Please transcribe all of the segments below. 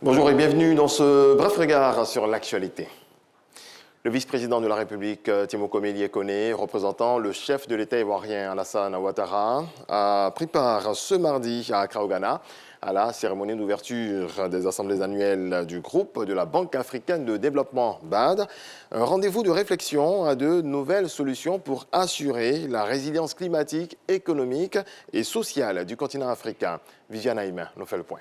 Bonjour et bienvenue dans ce bref regard sur l'actualité. Le vice-président de la République, Tiemoko Melie Kone, représentant le chef de l'État ivoirien Alassane Ouattara, a pris part ce mardi à Accra au Ghana à la cérémonie d'ouverture des assemblées annuelles du groupe de la Banque africaine de développement BAD. Un rendez-vous de réflexion à de nouvelles solutions pour assurer la résilience climatique, économique et sociale du continent africain. Viviane Haïm nous fait le point.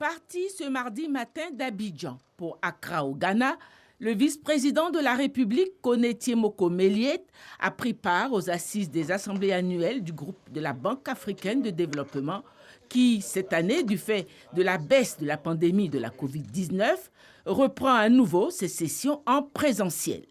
Parti ce mardi matin d'Abidjan pour Accra au Ghana, le vice-président de la République, Kone Tiemoko Melie, a pris part aux assises des assemblées annuelles du groupe de la Banque africaine de développement qui, cette année, du fait de la baisse de la pandémie de la Covid-19, reprend à nouveau ses sessions en présentiel.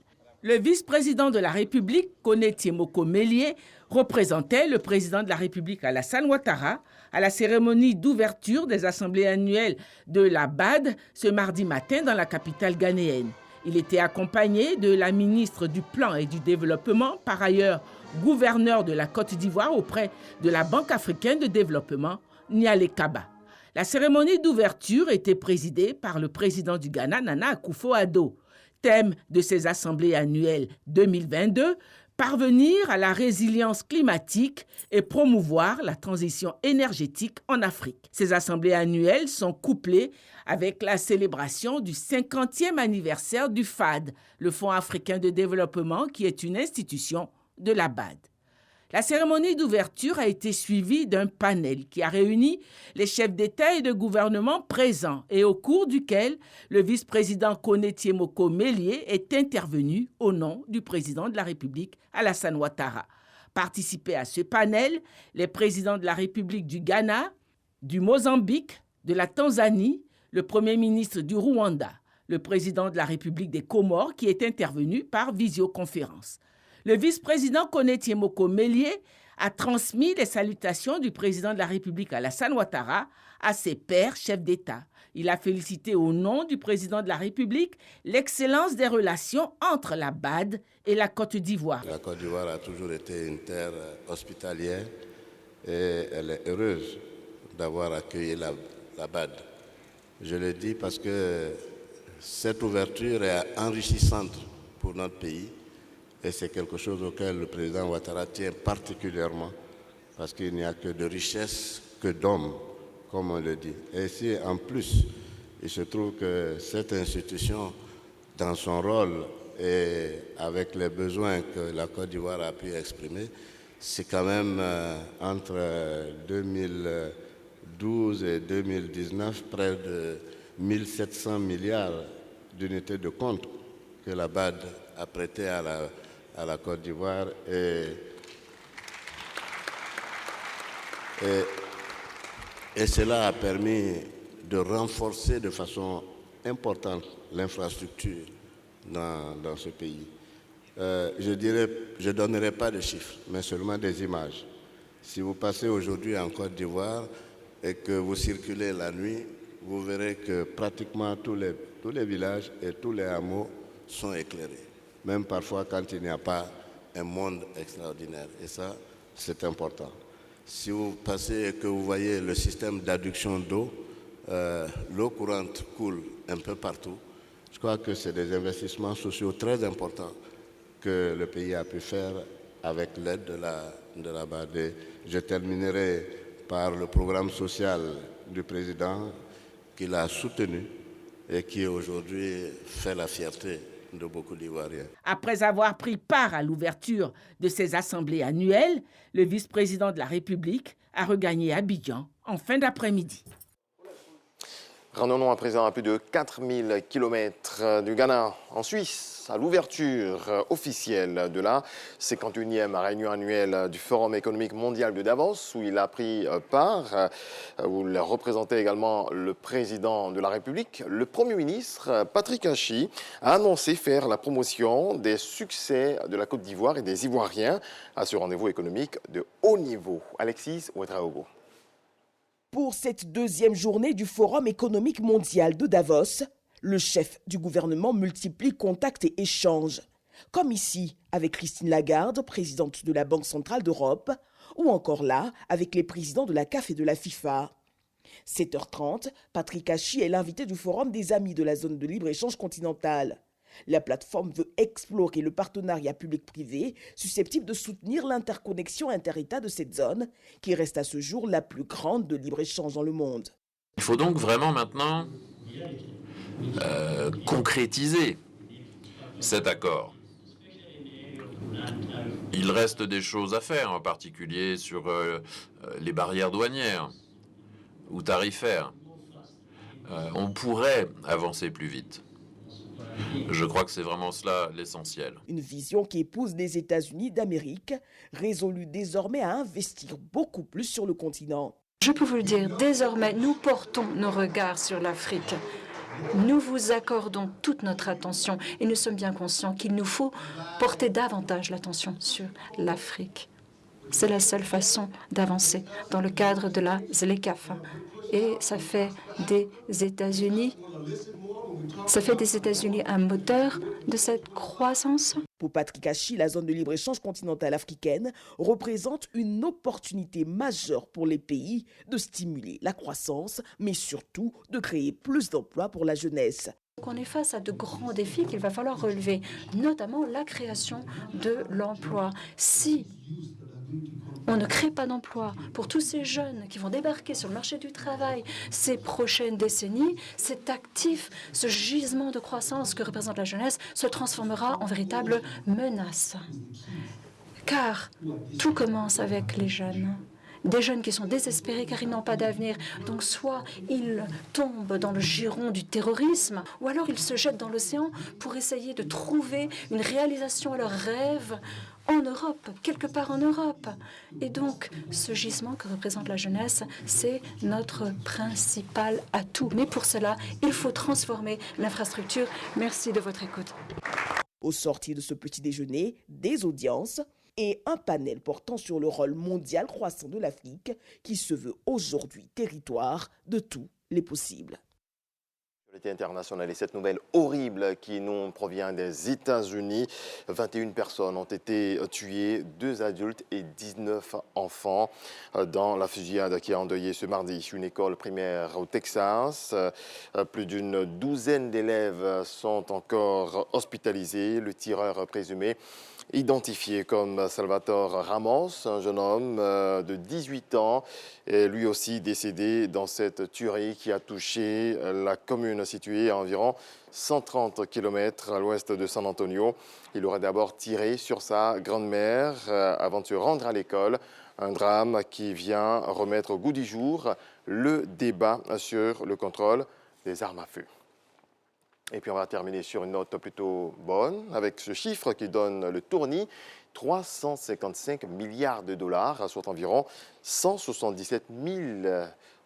Le vice-président de la République, Kone Tiemoko Melie, représentait le président de la République Alassane Ouattara à la cérémonie d'ouverture des assemblées annuelles de la BAD ce mardi matin dans la capitale ghanéenne. Il était accompagné de la ministre du Plan et du Développement, par ailleurs gouverneur de la Côte d'Ivoire auprès de la Banque africaine de développement, Niale Kaba. La cérémonie d'ouverture était présidée par le président du Ghana, Nana Akufo-Addo. Thème de ces assemblées annuelles 2022, parvenir à la résilience climatique et promouvoir la transition énergétique en Afrique. Ces assemblées annuelles sont couplées avec la célébration du 50e anniversaire du FAD, le Fonds africain de développement, qui est une institution de la BAD. La cérémonie d'ouverture a été suivie d'un panel qui a réuni les chefs d'État et de gouvernement présents et au cours duquel le vice-président Kone Tiemoko Melie est intervenu au nom du président de la République, Alassane Ouattara. Participaient à ce panel les présidents de la République du Ghana, du Mozambique, de la Tanzanie, le premier ministre du Rwanda, le président de la République des Comores qui est intervenu par visioconférence. Le vice-président Kone Tiemoko Melie a transmis les salutations du président de la République Alassane Ouattara à ses pairs chefs d'État. Il a félicité au nom du président de la République l'excellence des relations entre la BAD et la Côte d'Ivoire. La Côte d'Ivoire a toujours été une terre hospitalière et elle est heureuse d'avoir accueilli la BAD. Je le dis parce que cette ouverture est enrichissante pour notre pays. Et c'est quelque chose auquel le président Ouattara tient particulièrement, parce qu'il n'y a que de richesse que d'hommes, comme on le dit. Et si en plus, il se trouve que cette institution, dans son rôle et avec les besoins que la Côte d'Ivoire a pu exprimer, c'est quand même entre 2012 et 2019 près de 1700 milliards d'unités de compte que la BAD a prêté à la Côte d'Ivoire et cela a permis de renforcer de façon importante l'infrastructure dans ce pays. Je ne donnerai pas de chiffres, mais seulement des images. Si vous passez aujourd'hui en Côte d'Ivoire et que vous circulez la nuit, vous verrez que pratiquement tous les villages et tous les hameaux sont éclairés. Même parfois quand il n'y a pas un monde extraordinaire. Et ça, c'est important. Si vous passez et que vous voyez le système d'adduction d'eau, l'eau courante coule un peu partout. Je crois que c'est des investissements sociaux très importants que le pays a pu faire avec l'aide de la BAD. Je terminerai par le programme social du président qu'il a soutenu et qui aujourd'hui fait la fierté de beaucoup d'Ivoiriens. Après avoir pris part à l'ouverture de ces assemblées annuelles, le vice-président de la République a regagné Abidjan en fin d'après-midi. Rendons-nous à présent à plus de 4000 km du Ghana en Suisse, à l'ouverture officielle de la 51e réunion annuelle du Forum économique mondial de Davos, où il a pris part, où il représentait également le président de la République. Le Premier ministre, Patrick Hachi, a annoncé faire la promotion des succès de la Côte d'Ivoire et des Ivoiriens à ce rendez-vous économique de haut niveau. Alexis Ouedraogo. Pour cette deuxième journée du Forum économique mondial de Davos, le chef du gouvernement multiplie contacts et échanges, comme ici avec Christine Lagarde, présidente de la Banque centrale d'Europe, ou encore là avec les présidents de la CAF et de la FIFA. 7h30, Patrick Hachi est l'invité du Forum des Amis de la zone de libre-échange continentale. La plateforme veut explorer le partenariat public-privé susceptible de soutenir l'interconnexion inter-États de cette zone, qui reste à ce jour la plus grande de libre-échange dans le monde. Il faut donc vraiment maintenant concrétiser cet accord. Il reste des choses à faire, en particulier sur les barrières douanières ou tarifaires. On pourrait avancer plus vite. Je crois que c'est vraiment cela l'essentiel. Une vision qui épouse les États-Unis d'Amérique, résolus désormais à investir beaucoup plus sur le continent. Je peux vous le dire, désormais, nous portons nos regards sur l'Afrique. Nous vous accordons toute notre attention et nous sommes bien conscients qu'il nous faut porter davantage l'attention sur l'Afrique. C'est la seule façon d'avancer dans le cadre de la ZLECAf. Et ça fait des États-Unis un moteur de cette croissance. Pour Patrick Hachi, la zone de libre-échange continentale africaine représente une opportunité majeure pour les pays de stimuler la croissance, mais surtout de créer plus d'emplois pour la jeunesse. On est face à de grands défis qu'il va falloir relever, notamment la création de l'emploi. Si on ne crée pas d'emploi pour tous ces jeunes qui vont débarquer sur le marché du travail ces prochaines décennies, cet actif, ce gisement de croissance que représente la jeunesse se transformera en véritable menace. Car tout commence avec les jeunes. Des jeunes qui sont désespérés car ils n'ont pas d'avenir. Donc soit ils tombent dans le giron du terrorisme, ou alors ils se jettent dans l'océan pour essayer de trouver une réalisation à leurs rêves en Europe, quelque part en Europe. Et donc, ce gisement que représente la jeunesse, c'est notre principal atout. Mais pour cela, il faut transformer l'infrastructure. Merci de votre écoute. Au sortir de ce petit déjeuner, des audiences et un panel portant sur le rôle mondial croissant de l'Afrique qui se veut aujourd'hui territoire de tous les possibles. Internationale et cette nouvelle horrible qui nous provient des États-Unis. 21 personnes ont été tuées, 2 adultes et 19 enfants dans la fusillade qui a endeuillé ce mardi une école primaire au Texas. Plus d'une douzaine d'élèves sont encore hospitalisés. Le tireur présumé, identifié comme Salvatore Ramos, un jeune homme de 18 ans, est lui aussi décédé dans cette tuerie qui a touché la commune située à environ 130 km à l'ouest de San Antonio. Il aurait d'abord tiré sur sa grand-mère avant de se rendre à l'école. Un drame qui vient remettre au goût du jour le débat sur le contrôle des armes à feu. Et puis on va terminer sur une note plutôt bonne avec ce chiffre qui donne le tournis. 355 milliards de dollars, soit environ 177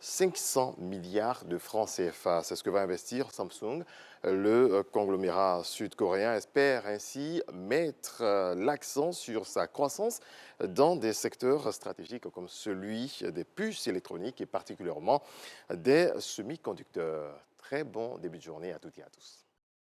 500 milliards de francs CFA. C'est ce que va investir Samsung. Le conglomérat sud-coréen espère ainsi mettre l'accent sur sa croissance dans des secteurs stratégiques comme celui des puces électroniques et particulièrement des semi-conducteurs. Très bon début de journée à toutes et à tous.